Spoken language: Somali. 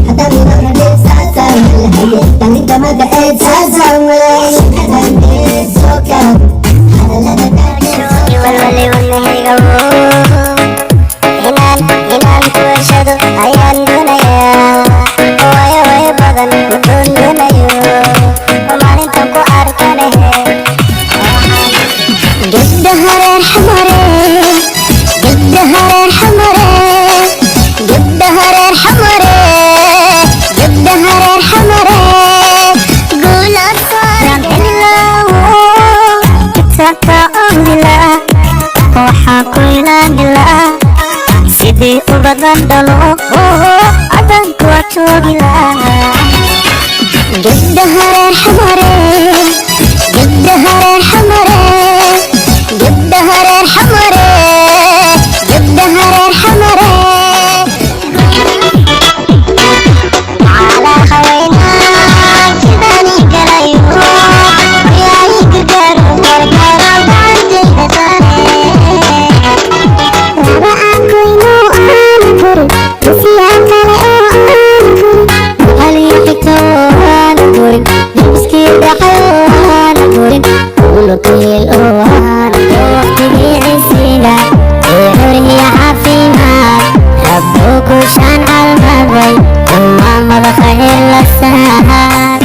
حتى من الرديف ساسا والهي يعني انت ما دقيت ساسا ولا حدا سوكا هذا اللي انا داكر والولي والنهي inaan kuwashado ayaan doonayaa waayo way badan ku doonayo maalintan ku arkanahe gabdhaha reer xamare gabdhaha reer xamare gabdhaha reer xamare gabdhaha reer xamare guulasaan ilaawo kitaabka oogilaa waxaa ku ilaagilaa sidii u badan dhalo cadanku waa joogi lahaa gabdhaha reer xamare gabdhaha reer xamare gabdhaha reer xamare gabdhaha reer xamare calaa haweenaa sidani galayo yaayi gargaaro gargaaro gacantayda saare laba aan koyno aan furin siyaa kale oo aan furin halii xigto aan furin dibiskii dhacay aan furin ulukeel oo aan waqtigii cisiga ee xuriya caafimaad rabbo kushaan calmaday umaamada khayr la saar